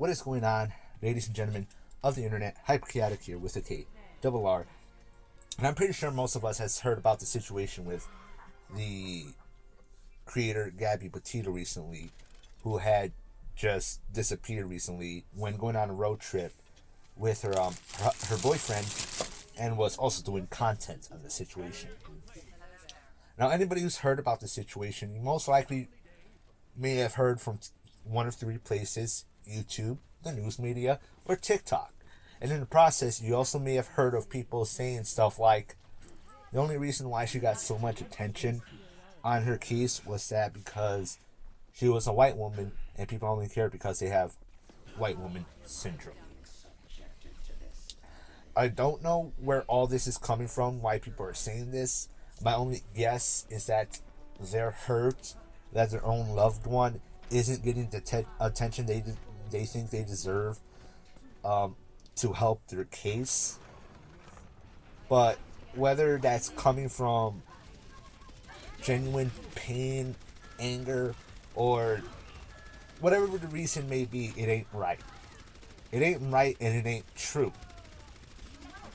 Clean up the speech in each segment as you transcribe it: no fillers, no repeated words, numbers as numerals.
What is going on, ladies and gentlemen of the internet? Hyper Chaotic here with a K, double R. And I'm pretty sure most of us has heard about the situation with the creator Gabby Petito recently, who had just disappeared recently when going on a road trip with her boyfriend, and was also doing content on the situation. Now, anybody who's heard about the situation, you most likely may have heard from one of three places: YouTube, the news media, or TikTok. And in the process, you also may have heard of people saying stuff like, the only reason why she got so much attention on her case was that because she was a white woman and people only cared because they have white woman syndrome. I don't know where all this is coming from, why people are saying this. My only guess is that they're hurt that their own loved one isn't getting the attention they think they deserve to help their case. But whether that's coming from genuine pain, anger, or whatever the reason may be, it ain't right. It ain't right and it ain't true.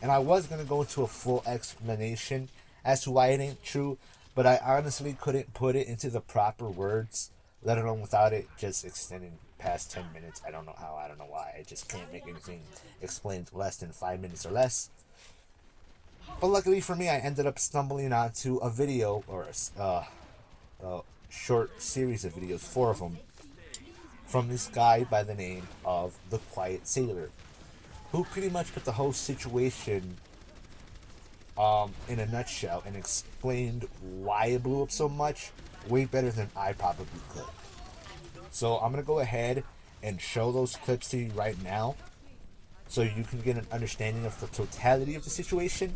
And I was going to go into a full explanation as to why it ain't true, but I honestly couldn't put it into the proper words, let alone without it just extending past 10 minutes. I don't know how, I don't know why. I just can't make anything explained less than 5 minutes or less. But luckily for me, I ended up stumbling onto a video, or a short series of videos, 4 of them, from this guy by the name of The Quiet Sailor, who pretty much put the whole situation in a nutshell and explained why it blew up so much way better than I probably could. So I'm going to go ahead and show those clips to you right now so you can get an understanding of the totality of the situation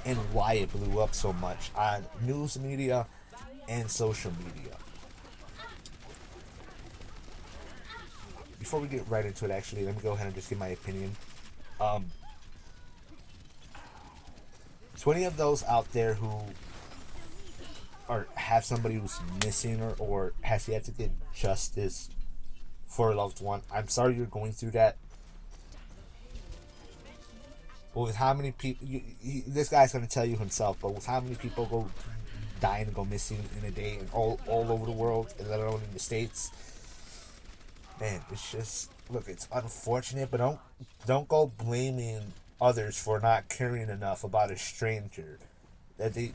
and why it blew up so much on news media and social media. Before we get right into it, actually, let me go ahead and just give my opinion. 20 of those out there who have somebody who's missing or has yet to get justice for a loved one, I'm sorry you're going through that. But with how many people, this guy's going to tell you himself, but with how many people go dying and go missing in a day and all over the world, and let alone in the States, man, it's just, look, it's unfortunate, but don't go blaming others for not caring enough about a stranger that they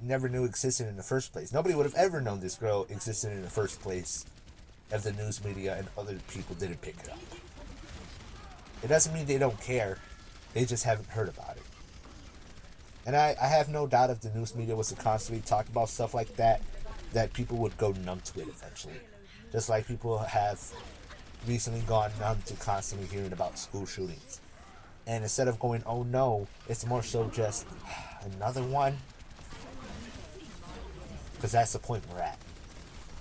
never knew existed in the first place. Nobody would have ever known this girl existed in the first place if the news media and other people didn't pick it up. It doesn't mean they don't care. They just haven't heard about it. And I have no doubt if the news media was to constantly talk about stuff like that people would go numb to it eventually. Just like people have recently gone numb to constantly hearing about school shootings. And instead of going, oh no, it's more so just another one. Because that's the point we're at.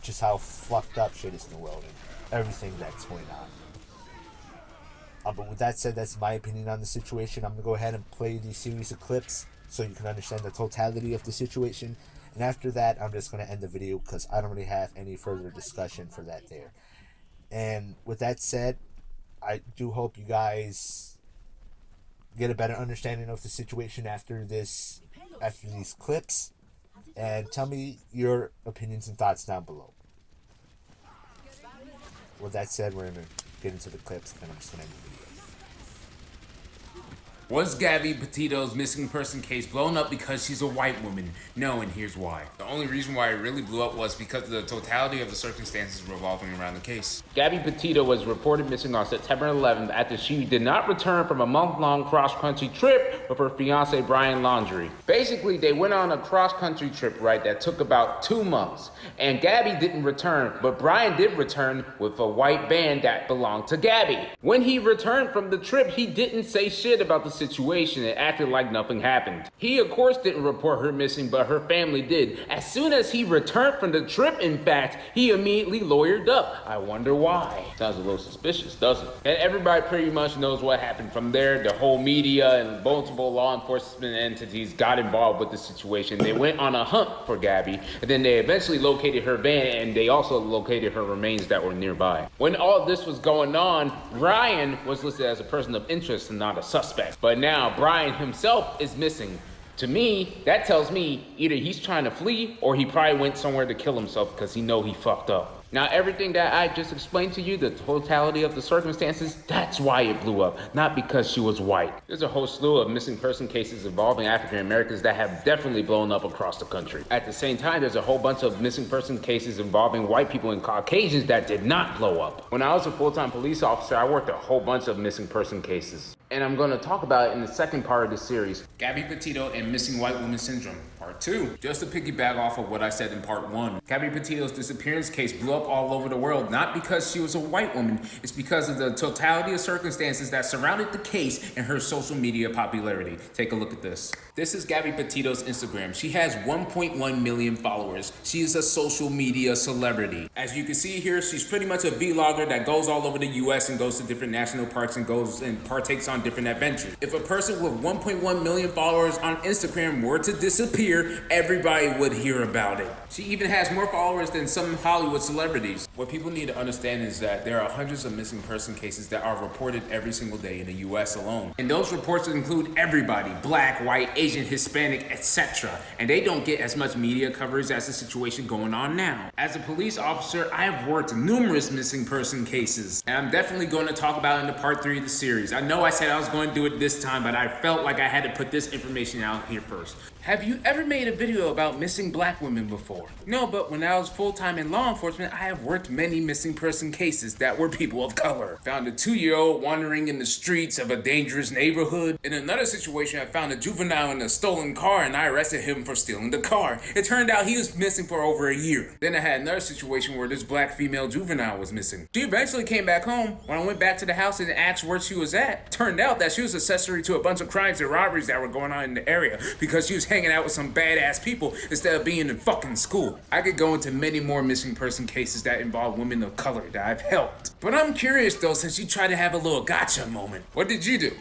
Just how fucked up shit is in the world and everything that's going on. But with that said, that's my opinion on the situation. I'm going to go ahead and play these series of clips so you can understand the totality of the situation. And after that, I'm just going to end the video because I don't really have any further discussion for that there. And with that said, I do hope you guys get a better understanding of the situation after these clips. And tell me your opinions and thoughts down below. With that said, we're going to get into the clips and I'm just going to end the video. Was Gabby Petito's missing person case blown up because she's a white woman? No, and here's why. The only reason why it really blew up was because of the totality of the circumstances revolving around the case. Gabby Petito was reported missing on September 11th after she did not return from a month-long cross-country trip with her fiance Brian Laundrie. Basically, they went on a cross-country trip, right, that took about 2 months. And Gabby didn't return, but Brian did return with a white van that belonged to Gabby. When he returned from the trip, he didn't say shit about the situation and acted like nothing happened. He, of course, didn't report her missing, but her family did. As soon as he returned from the trip, in fact, he immediately lawyered up. I wonder why. Sounds a little suspicious, doesn't it? And everybody pretty much knows what happened from there. The whole media and multiple law enforcement entities got involved with the situation. They went on a hunt for Gabby, and then they eventually located her van, and they also located her remains that were nearby. When all this was going on, Brian was listed as a person of interest and not a suspect. But now Brian himself is missing. To me, that tells me either he's trying to flee or he probably went somewhere to kill himself because he know he fucked up. Now, everything that I just explained to you, the totality of the circumstances, that's why it blew up, not because she was white. There's a whole slew of missing person cases involving African Americans that have definitely blown up across the country. At the same time, there's a whole bunch of missing person cases involving white people and Caucasians that did not blow up. When I was a full-time police officer, I worked a whole bunch of missing person cases. And I'm going to talk about it in the second part of the series, Gabby Petito and Missing White Woman Syndrome, Part 2. Just to piggyback off of what I said in Part 1, Gabby Petito's disappearance case blew up all over the world, not because she was a white woman, it's because of the totality of circumstances that surrounded the case and her social media popularity. Take a look at this. This is Gabby Petito's Instagram. She has 1.1 million followers. She is a social media celebrity. As you can see here, she's pretty much a vlogger that goes all over the US and goes to different national parks and goes and partakes on different adventures. If a person with 1.1 million followers on Instagram were to disappear, everybody would hear about it. She even has more followers than some Hollywood celebrities. What people need to understand is that there are hundreds of missing person cases that are reported every single day in the US alone. And those reports include everybody, black, white, Asian, Hispanic, etc. And they don't get as much media coverage as the situation going on now. As a police officer, I have worked numerous missing person cases. And I'm definitely going to talk about it in the part 3 of the series. I know I said I was going to do it this time, but I felt like I had to put this information out here first. Have you ever made a video about missing black women before? No, but when I was full-time in law enforcement, I have worked many missing person cases that were people of color. Found a 2-year-old wandering in the streets of a dangerous neighborhood. In another situation, I found a juvenile in a stolen car and I arrested him for stealing the car. It turned out he was missing for over a year. Then I had another situation where this black female juvenile was missing. She eventually came back home. When I went back to the house and asked where she was at, turned out that she was accessory to a bunch of crimes and robberies that were going on in the area because she was hanging out with some badass people instead of being in fucking school. I could go into many more missing person cases that involve women of color that I've helped. But I'm curious though, since you tried to have a little gotcha moment. What did you do?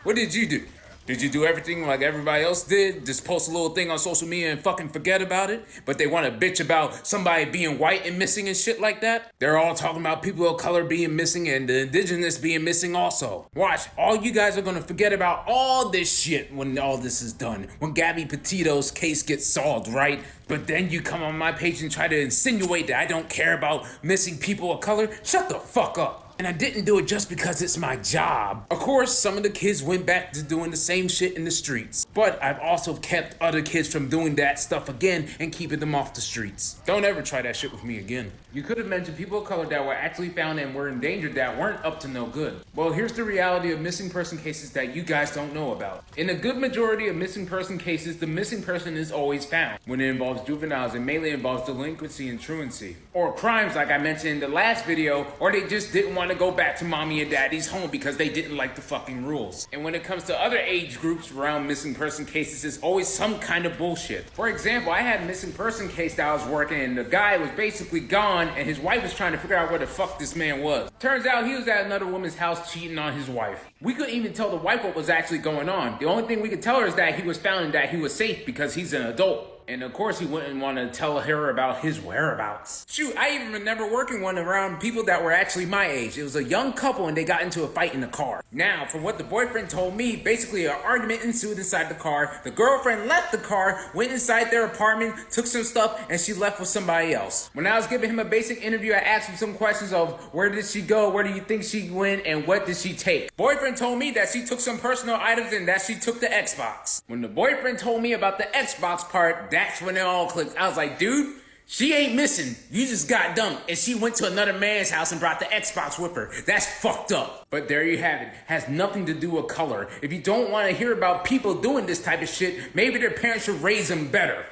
What did you do? Did you do everything like everybody else did? Just post a little thing on social media and fucking forget about it? But they want to bitch about somebody being white and missing and shit like that? They're all talking about people of color being missing and the indigenous being missing also. Watch, all you guys are going to forget about all this shit when all this is done. When Gabby Petito's case gets solved, right? But then you come on my page and try to insinuate that I don't care about missing people of color? Shut the fuck up. And I didn't do it just because it's my job. Of course, some of the kids went back to doing the same shit in the streets. But I've also kept other kids from doing that stuff again and keeping them off the streets. Don't ever try that shit with me again. You could have mentioned people of color that were actually found and were endangered that weren't up to no good. Well, here's the reality of missing person cases that you guys don't know about. In a good majority of missing person cases, the missing person is always found. When it involves juveniles, it mainly involves delinquency and truancy. Or crimes like I mentioned in the last video, or they just didn't want to go back to mommy and daddy's home because they didn't like the fucking rules. And when it comes to other age groups around missing person cases, it's always some kind of bullshit. For example, I had a missing person case that I was working and the guy was basically gone and his wife was trying to figure out where the fuck this man was. Turns out he was at another woman's house cheating on his wife. We couldn't even tell the wife what was actually going on. The only thing we could tell her is that he was found and that he was safe because he's an adult. And of course he wouldn't want to tell her about his whereabouts. Shoot, I even remember working one around people that were actually my age. It was a young couple and they got into a fight in the car. Now, from what the boyfriend told me, basically an argument ensued inside the car. The girlfriend left the car, went inside their apartment, took some stuff, and she left with somebody else. When I was giving him a basic interview, I asked him some questions of where did she go, where do you think she went, and what did she take? Boyfriend told me that she took some personal items and that she took the Xbox. When the boyfriend told me about the Xbox part, that's when it all clicked. I was like, dude, she ain't missing. You just got dumped. And she went to another man's house and brought the Xbox with her. That's fucked up. But there you have it. Has nothing to do with color. If you don't want to hear about people doing this type of shit, maybe their parents should raise them better.